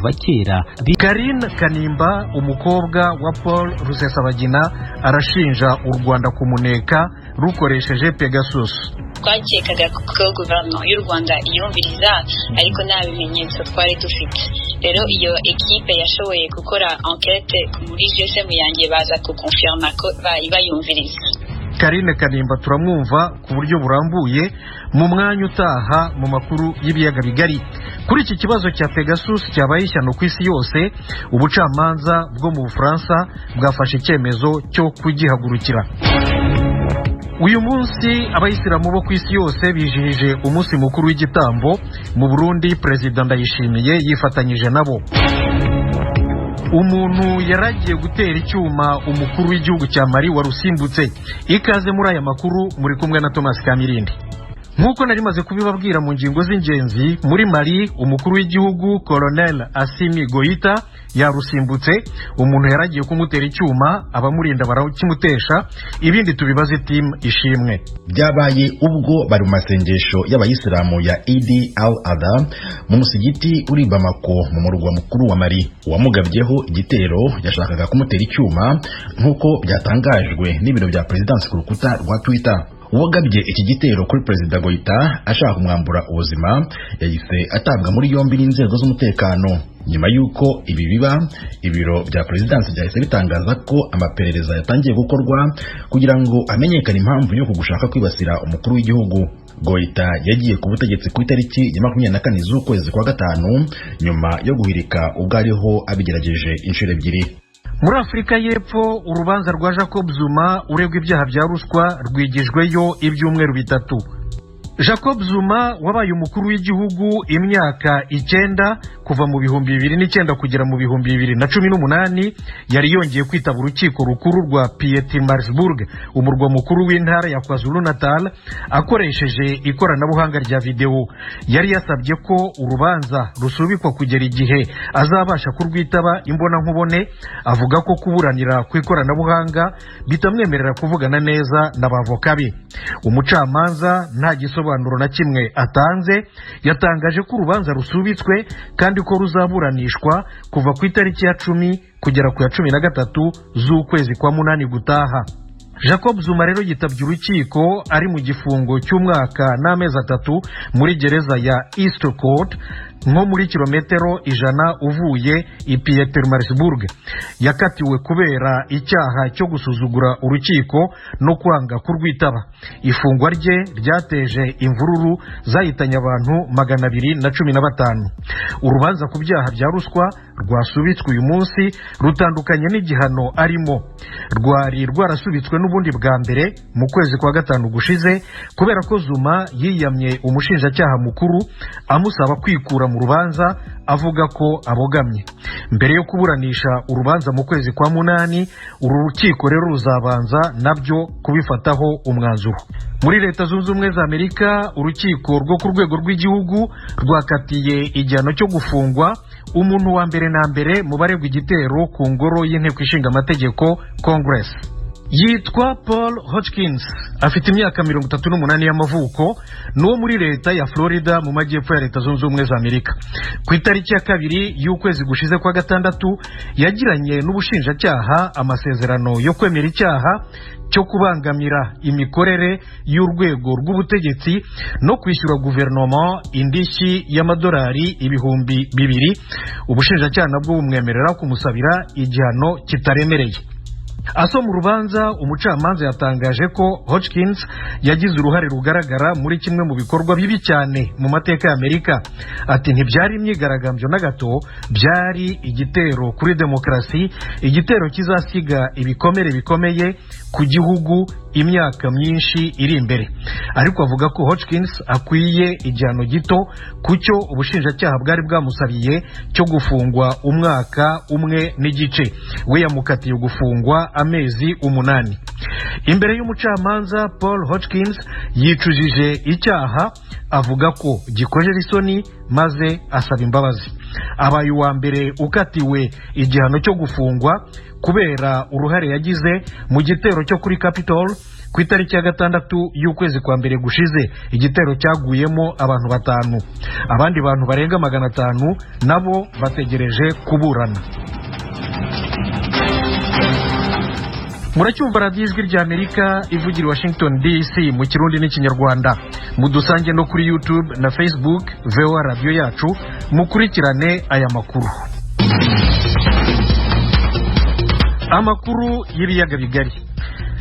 kuva kera. Karine Kanimba umukobwa wa Paul Rusesabagina arashinja u Rwanda kumuneka rukoresheje Pegasus. Twakekaga ko guverinoma y'u Rwanda iyumviriza ariko nta bimenyetso twari dufite. Rero iyo ekipe yashoboye gukora enquête muri GSM yanjye baza kukonfirma ko bayumviriza. Karine Kanimba turamwumva ku buryo burambuye mu mwanya utaha mu makuru y'ibiyaga bigari. Kuri iki kibazo cya Pegasus cyabaye ishyano ku isi yose, ubucamanza bwo mu Bufaransa bwafashe icyemezo cyo kugihagurukira. Uyu munsi abayisilamu bo ku isi yose bijihije umunsi mukuru w'igitambo. Mu Burundi Perezida Ndayishimiye yifatanyije nabo. Umuntu yaragiye gutera icyuma umukuru w'igihugu cya Mali warusimbutse. Ikaze muri aya makuru muri kumwe na Thomas Kamirindi. Nkuko nari maze kubibabwira mu ngingo z'ingenzi, muri Mali umukuru w'igihugu Colonel Assimi Goïta yarusimbutse. Umuntu yaragiye kumutera icyuma, abamurinda barakimutesha. Ibindi tubibaze team ishimwe. Byabaye ubwo bari mu masengesho y'abayisilamu ya Eid al-Adha mu musigiti uri Bamako mu murwa mukuru wa Mali. Uwamugabyeho igitero yashakaga kumutera icyuma nkuko byatangajwe n'ibiro bya Presidence ku rukuta rwa Twitter. Uwagabye iki gitero kuri Perezida Goïta ashaka kumwambura ubuzima yahise atabwa muri yombi n'inzego z'umutekano. Nyuma y'uko ibi biba, ibiro bya Presidence byahise bitangaza ko amaperereza yatangiye gukorwa kugira ngo amenyekane impamvu yo kugushaka kwibasira umukuru w'igihugu. Goïta yagiye ku butegetsi ku itariki ya 24 z'ukwezi kwa gatanu nyuma yo guhirika ubwo ariho abigerageje inshuro ebyiri. Muri Afrika y'Epfo urubanza rwa Jacob Zuma uregwa ibyaha bya ruswa rwigijweyo ibyumweru bitatu. Jacob Zuma wabaye umukuru w'igihugu imyaka 9 kuva mu 2009 kugera mu 2018 yari yongeye kwitaba urukiko rukuru rwa Pietermaritzburg umurwa mukuru w'intara ya KwaZulu-Natal akoresheje ikoranabuhanga rya video. Yari yasabye ko urubanza rusubikwa kugera igihe azabasha kurwitaba imbona nkubone. Avuga ko kuburanira ku ikoranabuhanga bitamwemerera kuvugana neza n'abavoka be. Umucamanza nta gisobanuro na kimwe atanze, yatangaje ko urubanza rusubitswe kandi ko ruzaburanishwa kuva ku itariki ya 10 kugera ku ya 13 z'ukwezi kwa munani gutaha. Jacob Zuma rero yitabye urukiko ari mu gifungo cy'umwaka n'amezi 3 muri gereza ya East Court nko muri kilometero 100 uvuye i Pietermaritzburg. Yakatiwe kubera icyaha cyo gusuzugura urukiko no kwanga kurwitaba. Ifungwa rye ryateje imvururu zahitanye abantu 215. Urubanza ku byaha bya ruswa rwasubitswe uyu munsi rutandukanye n'igihano arimo. Rwari rwarasubitswe n'ubundi bwa mbere mu kwezi kwa gatanu gushize kubera ko Zuma yiyamye umushinjacyaha mukuru amusaba kwikura mu rubanza avuga ko abogamye. Mbere yo kuburanisha urubanza mu kwezi kwa munani, uru rukiko rero ruzabanza nabyo kubifataho umwanzuro. Muri Leta Zunze Ubumwe za Amerika urukiko rwo ku rwego rw'igihugu rwakatiye igihano cyo gufungwa umuntu wa mbere na mbere mu baregwa igitero ku ngoro y'inteko ishinga amategeko Congress. Yitwa Paul Hotchkiss, afite imyaka 38 y'amavuko, no muri leta ya Florida mu majyepfo ya Leta Zunze Ubumwe za Amerika. Ku itariki ya 2 y'ukwezi gushize kwa gatandatu yagiranye n'ubushinjacyaha amasezerano yo kwemera icyaha cyo kubangamira imikorere y'urwego rw'ubutegetsi no kwishyura guverinoma indishyi y'amadolari 200,000. Ubushinjacyaha nabwo bumwemerera kumusabira igihano kitaremereye. Asoma urubanza, umucamanza yatangaje ko Hotchkiss yagize uruhare rugaragara muri kimwe mu bikorwa bibi cyane mu mateka ya Amerika. Ati ntibyari imyigaragambyo na gato, byari igitero kuri demokarasi, igitero kizasiga ibikomere bikomeye ku gihugu imyaka myinshi iri imbere. Ariko avuga ko Hotchkiss akwiye igihano gito kucyo ubushinjacyaha bwari bwamusabiye cyo gufungwa umwaka umwe n'igice. We yamukatiye gufungwa amezi 8. Imbere y'umucamanza Paul Hotchkiss yicujije icyaha, avuga ko gikojera isoni maze asaba imbabazi. Abaye uwa mbere ukatiwe igihano cyo gufungwa kubera uruhare yagize mu gitero cyo kuri Capitol ku itariki ya 6 y'ukwezi kwa mbere gushize igitero cyaguyemo abantu 5. Abandi bantu barenga 500 nabo bategereje kuburana. Muracyumva radiyo ijwi ry'Amerika ivugira Washington DC mu Kirundi n'Ikinyarwanda. Mudusange no kuri YouTube na Facebook VOA radio yacu, mukurikirane aya makuru. Amakuru y'ibiyaga bigari.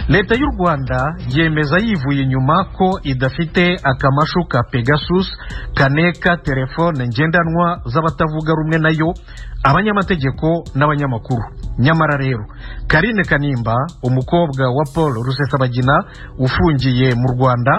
Leta y'u Rwanda yemeza yivuye inyuma ko idafite akamashu ka Pegasus kaneka telefone ngendanwa z'abatavuga rumwe nayo, abanyamategeko n'abanyamakuru. Nyamara rero Karine Kanimba, umukobwa wa Paul Rusesabagina ufungiye mu Rwanda,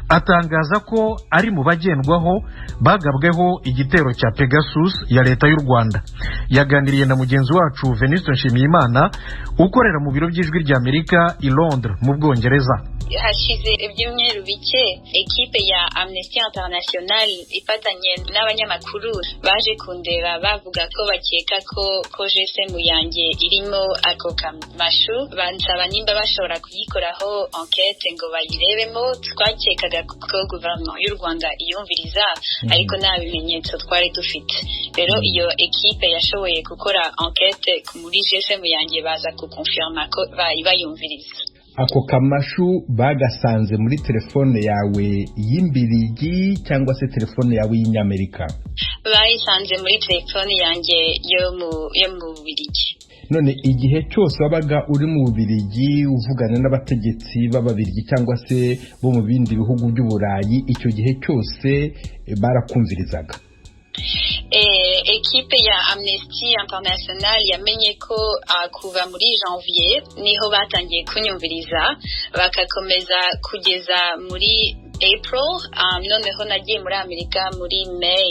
atangaza ko ari mu bagendwaho bagabweho igitero cya Pegasus ya leta y'u Rwanda. Yaganiriye na mugenzi wacu Venuste Nshimiyimana ukorera mu biro by'ijwi ry'Amerika i Londres mu Bwongereza. Hashize ibyumweru bike ekipe ya Amnesty International ifatanye n'abanyamakuru baje kundeba bavuga ko bakeka ko GSM yanjye irimo ako kamashu, bansaba nimba bashobora kuyikoraho enquête ngo bayirebemo. Twakekaga ko guverinoma y'u Rwanda iyumviriza ariko nta bimenyetso twari dufite. Rero iyo ekipe yashoboye gukora enquête muri GSM yanjye baza kukonfirma ko bayumviriza. Ako kamashu bagasanze muri telefone yawe y'imbirigi cyangwa se telefone yawe y'Inyamerika? Bayisanze muri telefone yanjye yo mu Bubiligi. None igihe cyose wabaga uri mu Bubiligi uvugana n'abategetsi b'Ababiligi cyangwa se bo mu bindi bihugu by'Uburayi, icyo gihe cyose barakumvirizaga? Ekipe ya Amnesty International yamenye ko kuva muri janvier niho batangiye kunyumviriza, bakakomeza kugeza muri April. Noneho nagiye muri Amerika muri May,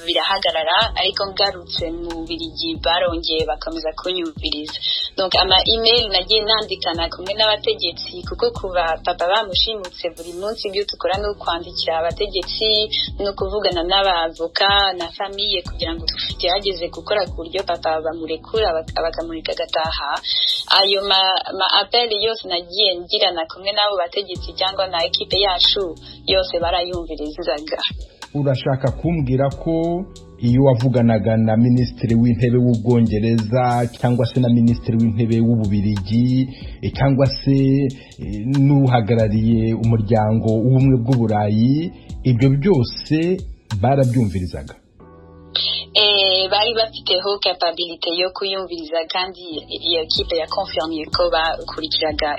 birahagarara, ariko ngarutse mu Bubiligi barongeye bakomeza kunyumviriza. Donc ama email nagiye nandikana kumwe n'abategetsi, kuko kuva papa bamushimutse buri munsi ibyo tukora no kwandikira abategetsi no kuvugana n'abavoka na famille kugira ngo tugerageze gukora ku buryo papa bamurekura bakamurika gataha. Ayo ma appel yose nagiye ngirana kumwe n'abo bategetsi cyangwa na ekipe yacu yose barayumvirizaga. Urashaka kumbwira ko iyo wavuganaga na Minisitiri w'Intebe w'Ubwongereza cyangwa se na Minisitiri w'Intebe w'Ububiligi cyangwa se n'uhagarariye umuryango w'ubumwe bw'Uburayi, ibyo byose barabyumvirizaga? Bari bafiteho capability yo kuyumviriza, kandi iyo ekipe ya confirmye ko bakurikiraga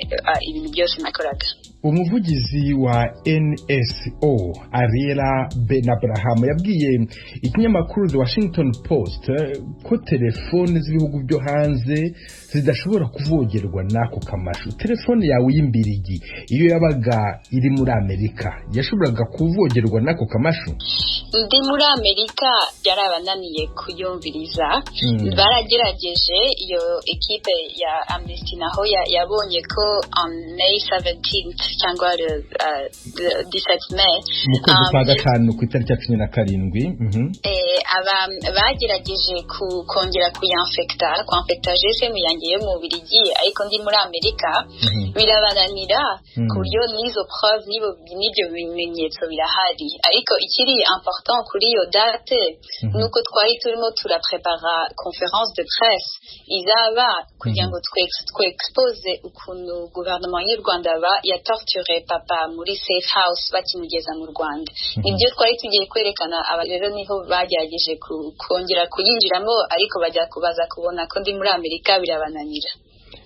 ibintu byose nakoraga. Umuvugizi wa NSO Ariela Benabraham yabwiye ikinyamakuru The Washington Post ko telefone z'ibihugu byo hanze zidashobora kuvogerwa n'ako kamashu. Telefone yawe y'imbirigi iyo yabaga iri muri Amerika yashoboraga kuvogerwa n'ako kamashu? Ndi muri Amerika byarabananiye kuyumviriza. Baragerageje, iyo ekipe ya Amnesty naho yabonye ko on May 17th cyangwa 17 May mu kwezi kwa gatanu ku itariki ya 17, bagerageje kongera kwamfekta GSM yanjye yo mu Bubiligi, ariko ndi muri Amerika birabananira ku buryo n'izo preuve n'ibyo bimenyetso birahari. Ariko ikiri important kuri iyo date nuko twari turimo turaprepara conference de presse izaba kugira ngo twexpose ukuntu guverinoma y'u Rwanda ya torture papa muri safe house bakimugeza mu Rwanda. Nibyo twari tugiye kwerekana. Rero niho bagerageje kongera kuyinjiramo, ariko bajya kubaza kubona ko ndi muri Amerika birabananira.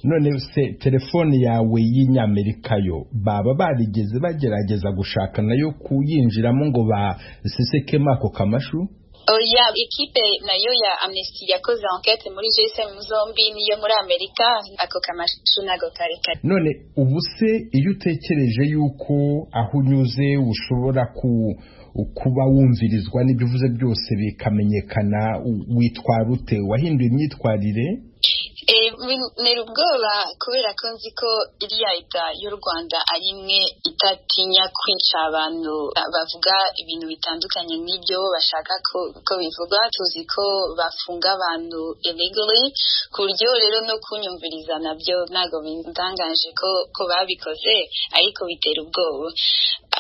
None se telefone yawe y'Inyamerika yo baba barigeze bagerageza gushaka nayo kuyinjiramo ngo basesekemo ako kamashu? Ya ekipe nayo ya Amnesty yakoze enquête muri GSM zombi niyo muri Amerika, ako kamashu nago kareka. None ubu se iyo utekereje yuko aho unyuze ushobora kuba wumvirizwa n'ibyo uvuze byose bikamenyekana, witwara ute? Wahinduye imyitwarire? Nera ubwoba kubera ko nzi ko iriya leta y'u Rwanda ari imwe itatinya kwica abantu bavuga ibintu bitandukanye n'ibyo bashaka ko bivuga. Tuzi ko bafunga abantu illegally, ku buryo rero no kunyumviriza nabyo ntago bindangaje ko babikoze, ariko bitera ubwoba.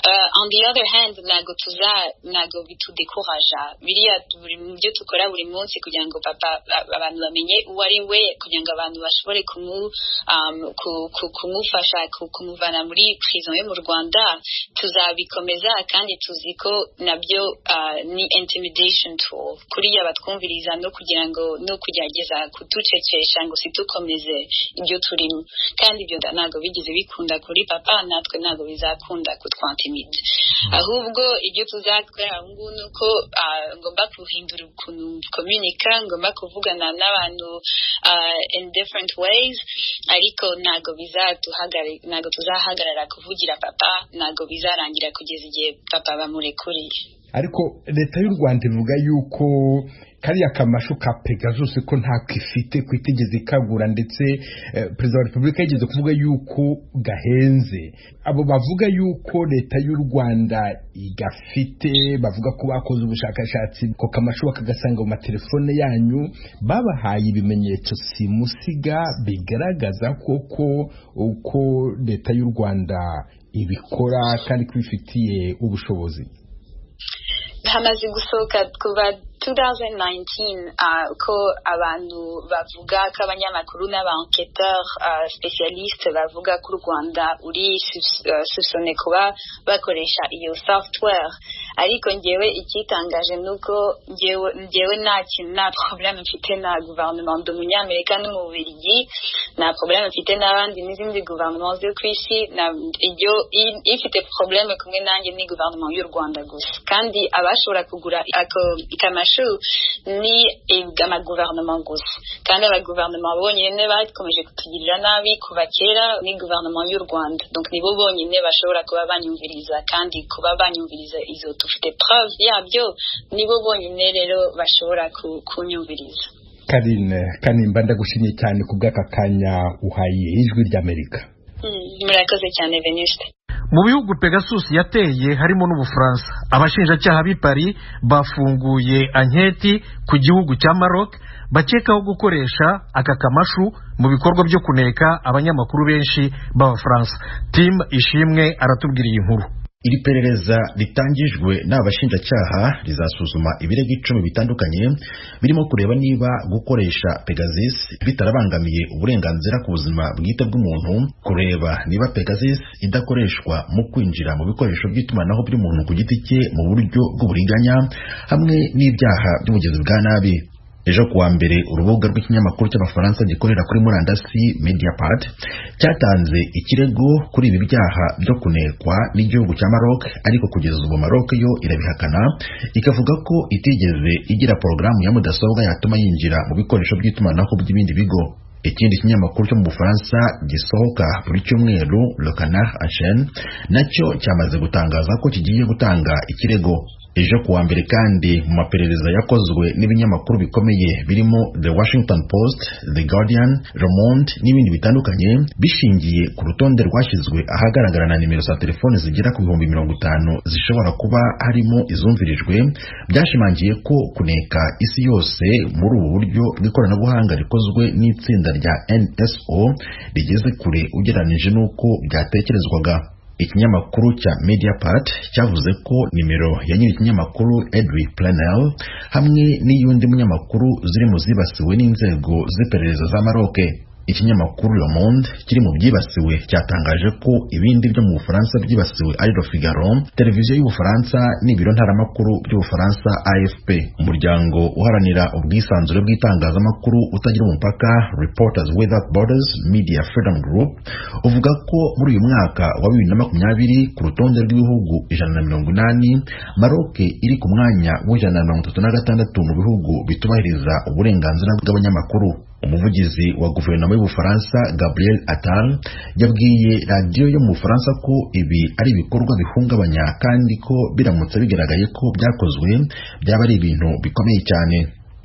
On the other hand, ntago bitudekuraja. Biriya byo tukora buri munsi kugira ngo abantu bamenye uwo ari we, kugira ngo abantu bashobore kumufasha kumuvana muri prison yo mu Rwanda, tuzabikomeza. Kandi tuzi ko nabyo ni intimidation tool kuriya batwumviriza, no kugira ngo no kugerageza kuducecesha ngo situkomeze ibyo turimo. Kandi ibyo ntago bigeze bikunda kuri papa, natwe ntago bizakunda kutwantimida. Ahubwo ibyo tuzakora ngubu nuko ngomba guhindura ukuntu communica, ngomba kuvugana n'abantu in different ways, ariko ntago tuzahagarara kuvugira papa, ntago bizarangira kugeza igihe papa bamurekuriye. Ariko leta y'u Rwanda ivuga yuko kariya kamashu ka Pegasus ko ntako ifite kwitegeza ikagura, ndetse Perezida wa Repubulika yigeze kuvuga yuko gahenze. Abo bavuga yuko leta y'u Rwanda igafite, bavuga ko bakoze ubushakashatsi ko kamashu bakagasanga mu matelefone yanyu, babahaye ibimenyetso simusiga bigaragaza koko uko leta y'u Rwanda ibikora kandi kwifitiye ubushobozi. Hamaze gusohoka kuva 2019 ko abantu bavuga ko abanyamakuru n'aba-enquêteur spécialiste bavuga ko u Rwanda uri soupçonné kuba bakoresha iyo software. Ariko ngewe ikitangaje nuko ngewe nta problème mfite na gouvernement d'Umunyamerika no mu Bubiligi, nta problème mfite n'abandi n'izindi gouvernement zo kwisi. Iyo ifite problème kumwe nanjye ni gouvernement y'u Rwanda gusa, kandi abashobora kugura ikamashu ni amagouvernement gusa, kandi abagouvernement bonyine bakomeje kutugirira nabi kuva kera ni gouvernement y'u Rwanda. Donc nibo bonyine bashobora kuba banyumviriza, kandi kuba banyumviriza izo tufite preuve yabyo, nibo bonyine rero bashobora kunyumviriza. Karine Kanimba, ndagushimiye cyane ku bw'aka kanya uhaye Ijwi ry'Amerika. Murakoze cyane Venuste. Mu bihugu Pegasus yateye harimo n'Ubufaransa, abashinjacyaha b'i Paris bafunguye anketi ku gihugu cya Maroc bakekaho gukoresha aka kamashu mu bikorwa byo kuneka abanyamakuru benshi b'Abafaransa. Tim Ishimwe aratubwira iyi nkuru. Iri perereza ritangijwe n'abashinjacyaha rizasuzuma ibirego 10 bitandukanye birimo kureba niba gukoresha Pegasus bitarabangamiye uburenganzira ku buzima bwite bw'umuntu, kureba niba Pegasus idakoreshwa mu kwinjira mu bikoresho by'itumanaho by'umuntu ku giti cye mu buryo bw'uburiganya, hamwe n'ibyaha by'ubugizi bwa nabi. Ejo kuwa mbere urubuga rw'ikinyamakuru cy'Abafaransa gikorera kuri murandasi Mediapart cyatanze ikirego kuri ibi byaha byo kunekwa n'igihugu cya Maroc, ariko kugeza ubu Maroc yo irabihakana, ikavuga ko itigeze igira porogaramu ya mudasobwa yatuma yinjira mu bikoresho by'itumanaho by'ibindi bigo. Ikindi kinyamakuru cyo mu Bufaransa gisohoka buri cyumweru, Le Canard Enchaîné, nacyo cyamaze gutangaza ko kigiye gutanga ikirego. Ejo kuwa mbere kandi mu maperereza yakozwe n'ibinyamakuru bikomeye birimo The Washington Post, The Guardian, Le Monde n'ibindi bitandukanye, bishingiye ku rutonde rwashyizwe ahagaragara na nimero za telefone zigera ku 50,000 zishobora kuba harimo izumvirijwe, byashimangiye ko kuneka isi yose muri ubu buryo bw'ikoranabuhanga rikozwe n'itsinda rya NSO rigeze kure ugereranije n'uko byatekerezwaga. Ikinyamakuru cya Mediapart cyavuze ko nimero ya nyiri ikinyamakuru Edwy Plenel hamwe n'iyundi munyamakuru ziri mu zibasiwe n'inzego z'iperereza za Maroc. Ikinyamakuru Le Monde kiri mu byibasiwe cyatangaje ko ibindi byo mu Bufaransa byibasiwe ari Le Figaro, televiziyo y'Ubufaransa n'ibiro ntaramakuru by'Ubufaransa AFP. Umuryango uharanira ubwisanzure bw'itangazamakuru utagira umupaka Reporters Without Borders Media Freedom Group uvuga ko muri uyu mwaka wa 2020 ku rutonde rw'ibihugu 180 Maroc iri ku mwanya wa 136 mu bihugu bitubahiriza uburenganzira bw'abanyamakuru. Umuvugizi wa guverinoma y'Ubufaransa Gabriel Attal yabwiye radiyo yo mu Bufaransa ko ibi ari ibikorwa bihungabanya, kandi ko biramutse bigaragaye ko byakozwe byaba ari ibintu bikomeye cyane.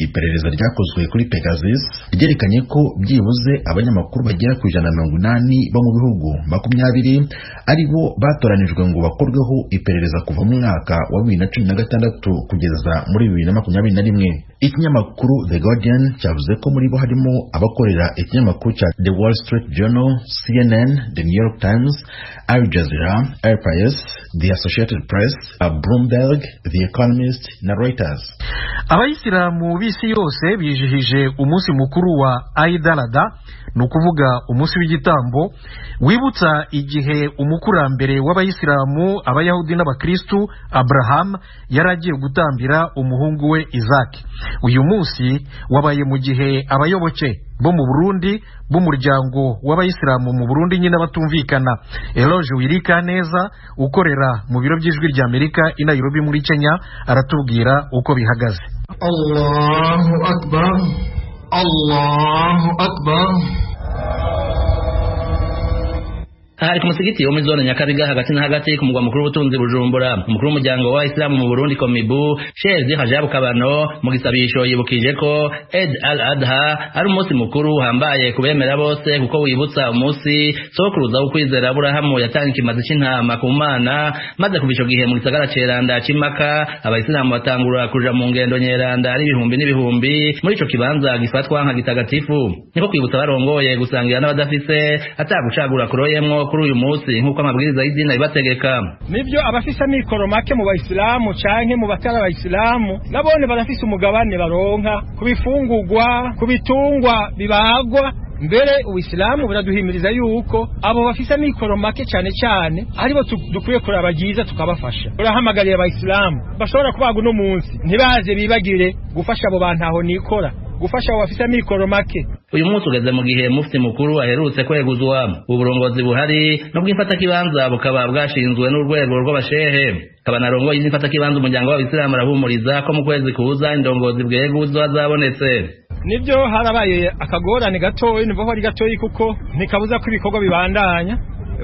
iperereza ryakozwe kuri Pegasus ryerekanye ko byibuze abanyamakuru bagera ku 180 bo mu bihugu 20 ari bo batoranijwe ngo bakorweho iperereza kuva mu mwaka wa 2016 kugeza muri 2021. Ikinyamakuru The Guardian cyavuze ko muri bo harimo abakorera ikinyamakuru cya The Wall Street Journal, CNN, The New York Times, Al Jazeera, RPS, The Associated Press, Bloomberg, The Economist na Reuters. Abayisilamu b'isi yose bijihije umunsi mukuru wa Eid al-Adha, ni ukuvuga umunsi w'igitambo wibutsa igihe umukurambere w'abayisilamu, abayahudi n'abakristu Abraham yaragiye gutambira umuhungu we Isaac. Uyu munsi wabaye mu gihe abayoboke bo mu Burundi b'umuryango w'abayisilamu mu Burundi nyine batumvikana. Eloge Wirikaneza ukorera mu biro by'ijwi rya Amerika i Nairobi muri Kenya aratubwira uko bihagaze. Allahu Akbar, Allahu Akbar. Hari ku musigiti wo muri zone Nyakabiga hagati na hagati ku mugwa mukuru w'ubutunzi Bujumbura. Umukuru w'umuryango wa Islamu mu Burundi Komibu Sheikh Hajabu Kabano mu gisabisho yibukije ko Eid al-Adha ari umunsi mukuru hambaye kubemera bose kuko wibutsa umunsi sokuruza ukwizera Abrahamu yatanga ikimazi c'intama ku Mana, maze kubisho gihe mu gisagara ceranda c'Imaka abayisilamu batangura kuja mu ngendo nyeranda ari ibihumbi n'ibihumbi muri ico kibanza gifatwa nka gitagatifu. Niko kwibutsa barongoye gusangira n'abadafise atagucagura kuroyemwo kuri uyu munsi nkuko amabwiriza y'idini bibategeka. Nibyo abafise mikoro make mu bayisilamu canke mu batara bayisilamu nabone barafise umugabane baronka kubifungurwa, kubitungwa bibagwa. Mbere uwisilamu buraduhimiriza yuko abo bafise mikoro make cyane cyane aribo dukwiye kurabagiza tukabafasha. Urahamagariye abayisilamu bashobora kubaga uno munsi ntibaze bibagire gufasha abo bantu aho nikora, gufasha abo bafise mikoro make. Uyu munsi ugeze mu gihe mufti mukuru aherutse kweguzwa. Uburongozi buhari no bw'imfata kibanza bukaba bwashinzwe n'urwego rw'abashehe. Kabanarongo y'imfata kibanza umuryango w'abisilamu arahumuriza ko mu kwezi kuza indongozi bweguzwa zabonetse. Nibyo harabaye akagorane gatoyi, nivo hari gatoyi kuko ntikabuza ko ibikorwa bibandanya.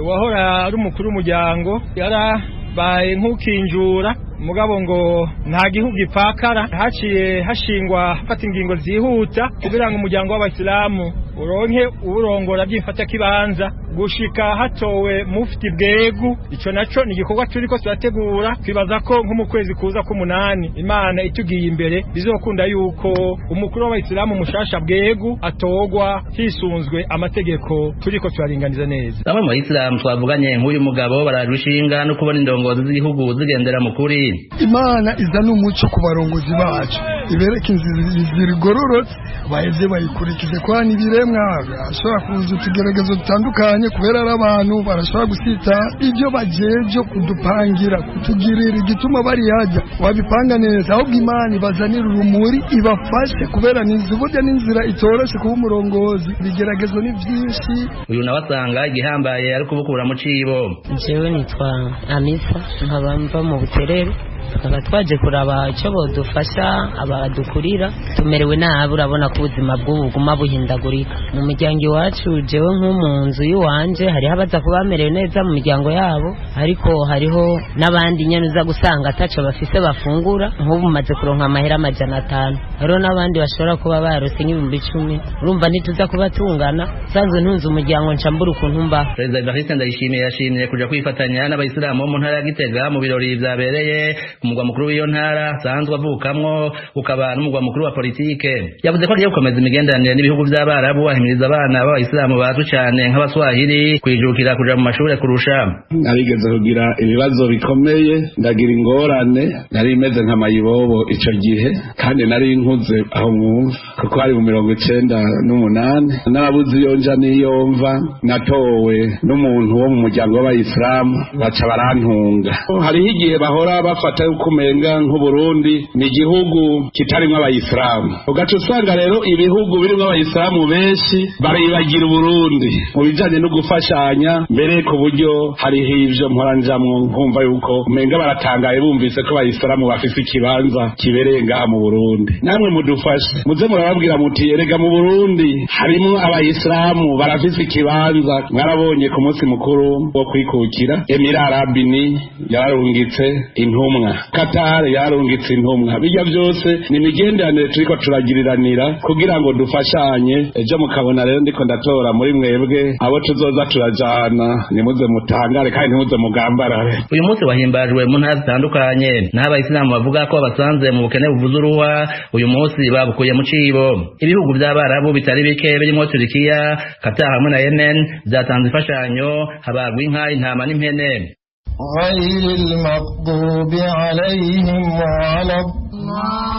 Wahora ari umukuru w'umuryango yarabaye nk'ukinjura mugabo ngo nta gihugu ipakara, haciye hashingwa fata ingingo zihuta kugira ngo umuryango w'abasilamu uronke urongora by'imfata kibanza gushika hatowe mufti bwegu. Ico naco ni igikorwa turiko turategura, twibaza ko nko mu kwezi kuza k'umunani Imana itugiye imbere bizokunda yuko umukuru w'abasilamu mushasha bwegu atogwa hisunzwe amategeko turiko turaringaniza neza. Bamwe mu bayisilamu twavuganye nk'uyu mugabo bararushinga no kubona indongozi z'igihugu zigendera mu kuri. Imana izana umuco ku barongozi bacu, ibereke inzira igororotse baheze bayikurikize, kwa n'ibiremwa ashobora kuza utugeragezo dutandukanye kubera ari abantu barashobora gusita ibyo bajeje kudupangira kutugirira igituma bari yajya wabipanga neza, ahubwo Imana ibazanira urumuri ibafashe kubera nizuburya n'inzira itoroshe kuba umurongozi. Ibigeragezo ni byinshi. Uyu nawe asanga igihambaye ari kubukura mu cibo. Jewe nitwa Amisa nkaba mva mu Buterere, tukaba twaje kuraba icyo bodufasha abadukurira. Tumerewe nabi, urabona ko ubuzima bw'ubuguma buhindagurika mu miryango iwacu. Jewe nko mu nzu y'iwanje hariho abaza kuba bamerewe neza mu miryango yabo, ariko hariho n'abandi nyene uza gusanga ataco bafise bafungura. Nk'ubu maze kuronka amahera 500, hariho n'abandi bashobora kuba barose nk'ibihumbi 10. Urumva ntituza kubatungana, sanzwe ntunze umuryango ncambura ukuntu mba. Perezida Evariste Ndayishimiye yashimye kuja kwifatanya n'abayisilamu mu ntara ya Gitega mu birori vyabereye umugwa mukuru w'iyo ntara sanzwe avukamwo ukaba n'umugwa mukuru wa politike. Yavuze ko agiye gukomeza imigenderanire n'ibihugu by'Abarabu, ahimiriza abana b'abayisilamu bacu cyane nk'abaswahili kwijukira kuja mu mashuri kurusha. Narigeze kugira ibibazo bikomeye, ndagira ingorane, nari imeze nka mayibobo ico gihe, kandi nari nkuze aho mwumva kuko hari mu 98 narabuze iyo nja niyo mva. Natowe n'umuntu wo mu muryango w'abayisilamu baca barantunga. Hariho igihe bahora bafata kumenga nk'Uburundi ni igihugu kitarimo abayisilamu, ugaca usanga rero ibihugu birimo abayisilamu benshi baribagira Uburundi mu bijanye no gufashanya, mbere ku buryo hariho ivyo mporanjamwo nkumva yuko umenga baratangaye bumvise ko abayisilamu bafise ikibanza kibereye ngaha mu Burundi. Namwe mudufashe muze murababwira muti erega mu Burundi harimo abayisilamu barafise ikibanza. Mwarabonye ku munsi mukuru wo kwikukira Emirati Arabini yararungitse intumwa intumwa, Qatar yarungitse intumwa. Bijya byose ni imigenderanire turiko turagiriranira kugira ngo dufashanye. Ejo mukabona rero ndiko ndatora muri mwebwe abo tuzoza turajana, nimuze mutangare kandi nimuze mugambarare. Uyu munsi wahimbajwe mu ntara zitandukanye, naho abayisilamu bavuga ko basanze mu bukene buvuza uruhwa. Uyu munsi babukuye mu cibo. Ibihugu by'Abarabu bitari bike birimo Turkiya, Qatar hamwe na Yemen byatanze imfashanyo, habagwa inka, intama n'impene.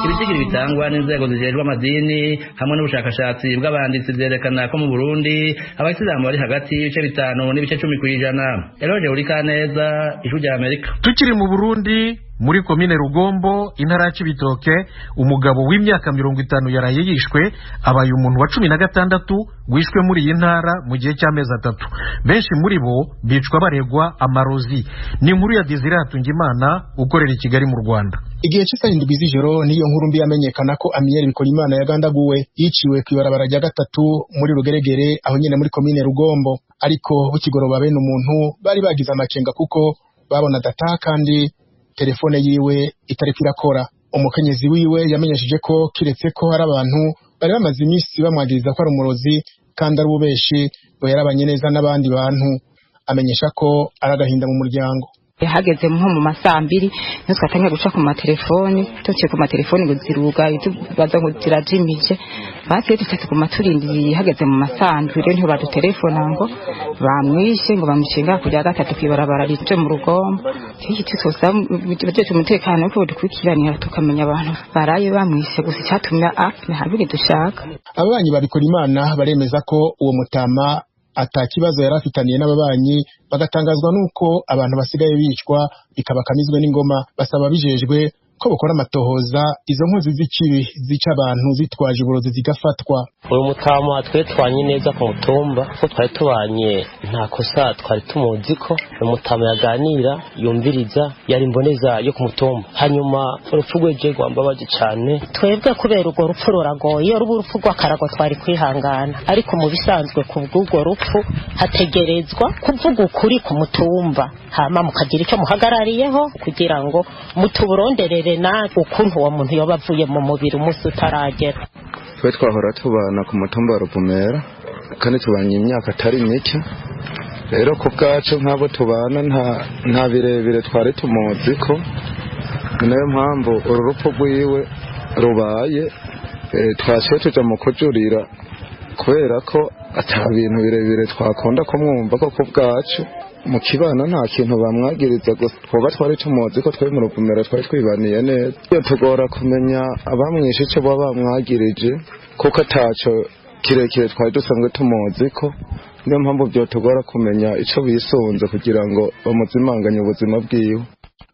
Ibitigiri bitangwa n'inzego zijejwe amadini hamwe n'ubushakashatsi bw'abanditsi byerekana ko mu Burundi abayisilamu bari hagati y'ibice 5 n'ibice 10%. Eloge Urikaneza, Ijwi rya Amerika. Tukiri mu Burundi, muri komine Rugombo, intara ya Cibitoke, umugabo w'imyaka 50 yaraye yishwe, abaye umuntu wa 16 wishwe muri iyi ntara mu gihe cy'amezi 3. Benshi muri bo bicwa baregwa amarozi. Ni inkuru ya Desire Hatungimana ukorera i Kigali mu Rwanda. Igihe cy'isayindwi z'ijoro niyo nkuru mbi yamenyekana ko Amiel Bikorimana yagandaguwe, yiciwe kw'ibarabara rya 3 muri Rugeregere aho nyene muri komine Rugombo. Ariko bukigoroba bene umuntu bari bagize amakenga kuko babona data kandi telefone yiwe itari kwirakora. Umukenyezi wiwe yamenyesheje ko kiretse ko hari abantu bari bamaze iminsi bamwagiriza ko ari umurozi kandi ari ubeshi ngo yarabanye neza n'abandi bantu. Amenyesha ko aragahinda mu muryango. Hageze nko mu masambiri niyo twatangiye guca ku matelefoni, tuciye ku matelefoni ngo ziruga baza ngo zirajimije, basi tutatu ku maturindi. Hageze mu masandwi rero ntiho badutelefona ngo bamwishe ngo bamushinga kujya 3 kwibarabara rije mu Rugombo. Iki cyose byo umutekano ko dukurikiranira tukamenya abantu baraye bamwishe gusa cyatumya ntabwo dushaka. Ababanyi babikora Imana baremeza ko uwo mutama atakibazo yarafitaniye n'ababanyi, bagatangazwa nuko abantu basigaye bicwa bikabakamizwe n'ingoma. Basaba bijejwe ko bukora amatohoza izo nkozi z'ikibi zica abantu zitwaje uburozi zigafatwa. Uyu mutama twetwanye neza ku mutumba ko twari tubanye nta kosa twari tumuzi ko umutama yaganira yumviriza yari mboneza yo ku mutumba. Hanyuma urupfu rweje rwambabaje cyane, twebwe kubera urwo rupfu ruragoye, urupfu rw'akarago twari kwihangana, ariko mu bisanzwe ku bw'urwo rupfu hategerezwa kuvuga ukuri ku mutumba, hama mukagira icyo muhagarariyeho kugira ngo mutuburonderere na ukuntu uwo muntu yoba avuye mu mubiri umunsi utaragera. Twe twahora tubana ku mutumba wa Ruvumera kandi tubanye imyaka atari mike. Rero ku bwacu nk'abo tubana nta birebire twari tumuzi ko, niyo mpamvu uru rupfu rwiwe rubaye twashe tuja mu kujurira kubera ko ata bintu birebire twakunda kumwumva ko ku bwacu mu kibana nta kintu bamwagiriza gusa twoba twari tumuzi ko twe mu Ruvumera twari twibaniye neza. Iyo tugora kumenya abamwishe icyo baba bamwagirije kuko ataco kirekire twari dusanzwe tumuzi ko, niyo mpamvu byo tugora kumenya icyo bisunze kugira ngo bamuzimanganye ubuzima bwiwe.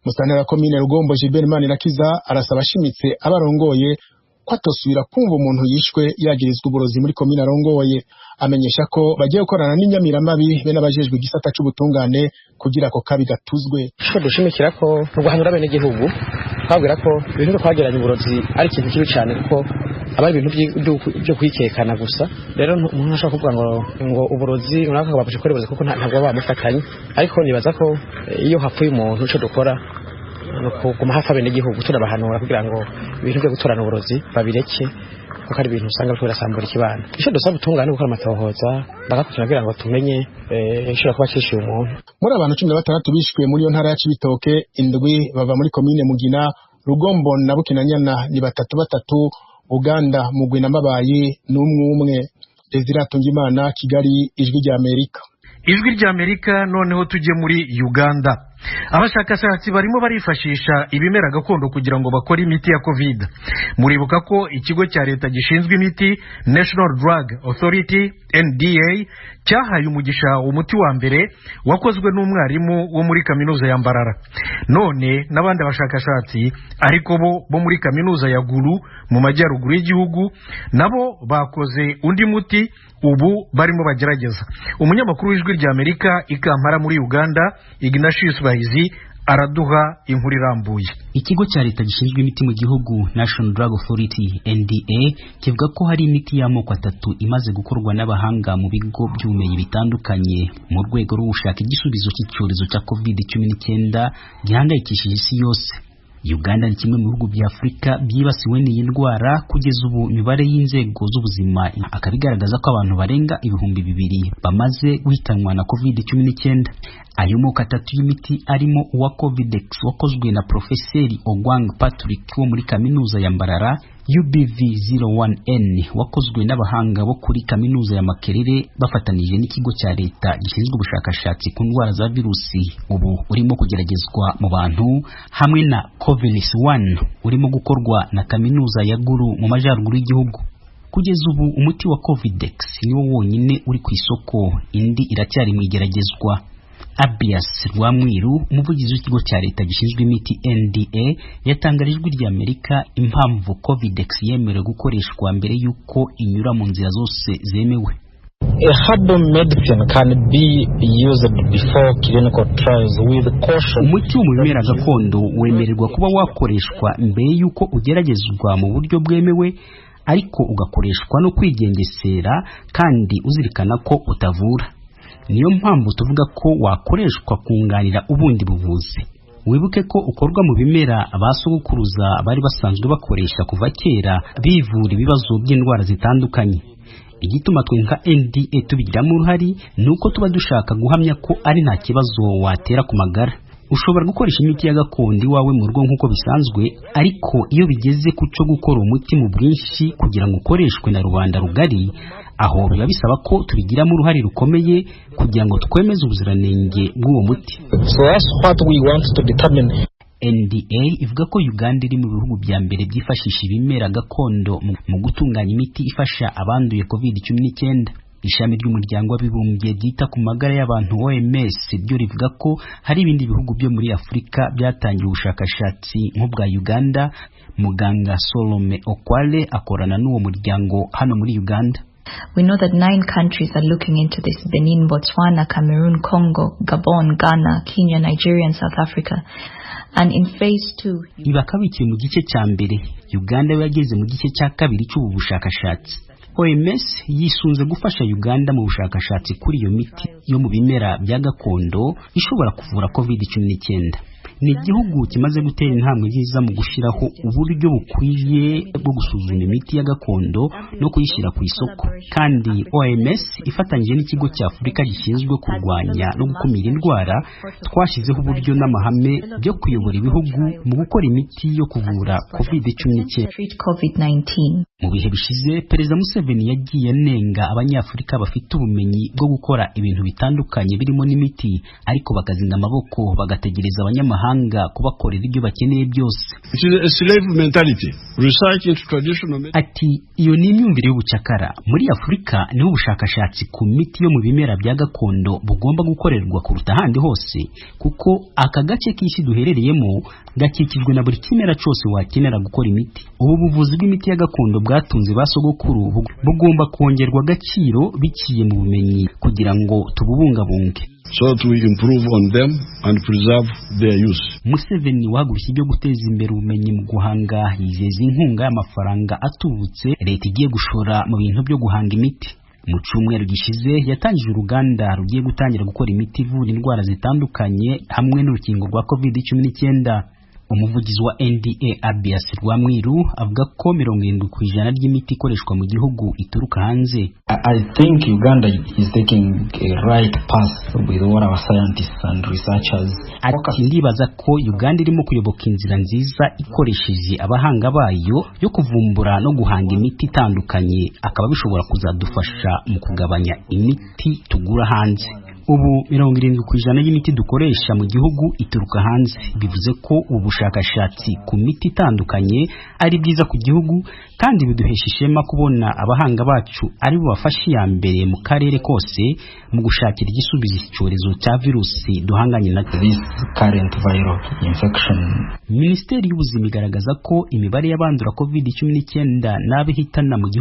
Musantera komine Rugombo Gilbert Manirakiza arasaba ashimitse abarongoye ko atosubira kumva umuntu yishwe yagirizwa uburozi muri komine arongoye. Amenyesha ko bagiye gukorana n'inyamiramabi be n'abajejwe igisata c'ubutungane kugira ko kabi gatuzwe. Cyo dushimikira ko guhanura bene gihugu twabwira ko ibintu twageranye uburozi ari ikintu kibi cyane kuko abari ibintu byo kwikekana gusa. Rero umuntu ashaka kuvuga ngo uburozi unaka kabafashe kuri uburozi kuko ntabwo bamufatanye, ariko nibaza ko iyo hapfuye umuntu cyo dukora kuma hafa bene gihugu turabahanura kugira ngo ibintu byo gutorana uburozi babireke kuko ari ibintu usanga birasambura ikibana. Icyo dusaba ubutungane gukora amatohoza bagakurikirana kugira ngo tumenye ishobora kuba cishiye umuntu. Muri abantu 16 bishwe muri yo ntara ya Cibitoke, 7 bava muri komine Mugina, Rugombo na Bukinanyana ni 3 Uganda, Mugwi na Mabayi n'umwe. Desire Hatungimana, Kigali, Ijwi rya Amerika. Ijwi rya Amerika. Noneho tujye muri Uganda. Abashakashatsi barimo barifashisha ibimera gakondo kugira ngo bakore imiti ya COVID. Muribuka ko ikigo cya leta gishinzwe imiti National Drug Authority NDA cyahaye umugisha umuti wa mbere wakozwe n'umwarimu wo muri kaminuza ya Mbarara. None n'abandi bashakashatsi ariko bo muri kaminuza ya Gulu mu majyaruguru y'igihugu nabo bakoze undi muti ubu barimo bagerageza. Umunyamakuru w'Ijwi rya Amerika i Kampala muri Uganda, Ignatius Bahizi, araduha inkuru irambuye. Ikigo cya leta gishinzwe imiti mu gihugu National Drug Authority NDA kivuga ko hari imiti y'amoko 3 imaze gukorwa n'abahanga mu bigo by'ubumenyi bitandukanye mu rwego rwo gushaka igisubizo cy'icyorezo cya COVID-19 gihangayikishije isi yose. Uganda ni kimwe mu bihugu bya Afurika byibasiwe n'iyi ndwara. Kugeza ubu imibare y'inzego z'ubuzima akabigaragaza ko abantu barenga 2,000 bamaze guhitanwa na COVID-19. Ayo moko atatu y'imiti arimo uwa Covidex wakozwe na Profeseri Ogwang Patrick wo muri kaminuza ya Mbarara, UBV01N wakozwe n'abahanga bo kuri kaminuza ya Makerere bafatanije n'ikigo cya leta gishinzwe ubushakashatsi ku ndwara za virusi, ubu urimo kugeragezwa mu bantu, hamwe na Covilis 1 urimo gukorwa na kaminuza ya Gulu mu majyaruguru y'igihugu. Kugeza ubu umuti wa Covidex niwo wonyine uri ku isoko, indi iracyari mu igeragezwa. Abias Rwamwiru, umuvugizi w'ikigo cya leta gishinzwe imiti NDA, yatangarijwe rya Amerika impamvu Covidex yemerewe gukoreshwa mbere yuko inyura mu nzira zose zemewe. A herbal medicine can be used before clinical trials with caution. Umuti mu bimera gakondo wemererwa kuba wakoreshwa mbere yuko ugeragezwa mu buryo bwemewe, ariko ugakoreshwa no kwigengesera kandi uzirikana ko utavura. Niyo mpamvu tuvuga ko wakoreshwa kunganira ubundi buvuzi. Wibuke ko ukorwa mu bimera abasogokuruza bari basanzwe bakoresha kuva kera bivura ibibazo by'indwara zitandukanye. Igituma twe nka NDA tubigiramo uruhari nuko tuba dushaka guhamya ko ari nta kibazo watera ku magara. Ushobora gukoresha imiti ya gakondo iwawe mu rugo nk'uko bisanzwe, ariko iyo bigeze ku cyo gukora umuti mu bwinshi kugira ngo ukoreshwe na rubanda rugari, aho biba bisaba ko tubigiramo uruhare rukomeye kugira ngo twemeze ubuziranenge bw'uwo muti. So that's what we want to determine. NDA ivuga ko Uganda iri mu bihugu bya mbere byifashisha ibimera gakondo mu gutunganya imiti ifasha abanduye COVID-19. Ishami ry'umuryango w'abibumbye ryita ku magara y'abantu OMS ryo rivuga ko hari ibindi bihugu byo muri Afurika byatangiye ubushakashatsi nk'ubwa Uganda. Muganga Solome Okwale akorana n'uwo muryango hano muri Uganda. We know that 9 countries are looking into this: Benin, Botswana, Cameroon, Congo, Gabon, Ghana, Kenya, Nigeria and South Africa. And in phase 2, ibakabikiye mu gice cya mbere, Uganda yageze mu gice cya kabiri cy'ubu bushakashatsi. OMS yisunze gufasha Uganda mu bushakashatsi kuri iyo miti yo mu bimera bya gakondo ishobora kuvura COVID-19. Ni igihugu kimaze gutera intambwe nziza mu gushiraho uburyo bukwiye bwo gusuzuma imiti ya gakondo no kuyishyira ku isoko, kandi OMS ifatanyije n'ikigo cya Afurika gishinzwe kurwanya no gukumira indwara twashizeho uburyo n'amahame byo kuyobora ibihugu mu gukora imiti yo kuvura COVID-19. Mu bihe bishize Perezida Museveni yagiye anenga abanyafurika bafite ubumenyi bwo gukora ibintu bitandukanye birimo n'imiti, ariko bakazinga amaboko bagategereza abanyamahanga kubakorera ibyo bakeneye byose. Ati iyo ni imyumvire y'ubucakara. Muri Afurika niho ubushakashatsi ku miti yo mu bimera bya gakondo bugomba gukorerwa kuruta ahandi hose, kuko aka gace k'isi duherereyemo gakikijwe na buri kimera cyose wakenera gukora imiti. Ubu buvuzi bw'imiti ya gakondo bwatunze basogokuru bugomba kongerwa agaciro biciye mu bumenyi kugira ngo tububungabunge. So that we improve on them and preserve their use. Museveni wahagurishije ibyo guteza imbere ubumenyi mu guhanga yizeza inkunga y'amafaranga atubutse leta igiye gushora mu bintu byo guhanga imiti. Mu cyumweru gishize yatangije uruganda rugiye gutangira gukora imiti ivura indwara zitandukanye hamwe n'urukingo rwa COVID-19. Umuvugizi wa NDA Abias Rwamwiru avuga ko 70% ry'imiti ikoreshwa mu gihugu ituruka hanze. I think Uganda is taking a right path with all our scientists and researchers. Ati ndibaza ko Uganda irimo kuyoboka inzira nziza ikoresheje abahanga bayo yo kuvumbura no guhanga imiti itandukanye, akaba bishobora kuzadufasha mu kugabanya imiti tugura hanze. Ubu 70% y'imiti dukoresha mu gihugu ituruka hanze, bivuze ko ubushakashatsi ku miti itandukanye ari bwiza ku gihugu, kandi biduhesha ishema kubona abahanga bacu ari bo bafashe ya mbere mu karere kose mu gushakira igisubizo icyorezo cya virusi duhanganye na this current viral infection. Minisiteri y'ubuzima igaragaza ko imibare y'abandura COVID-19 n'abihitana mu gihugu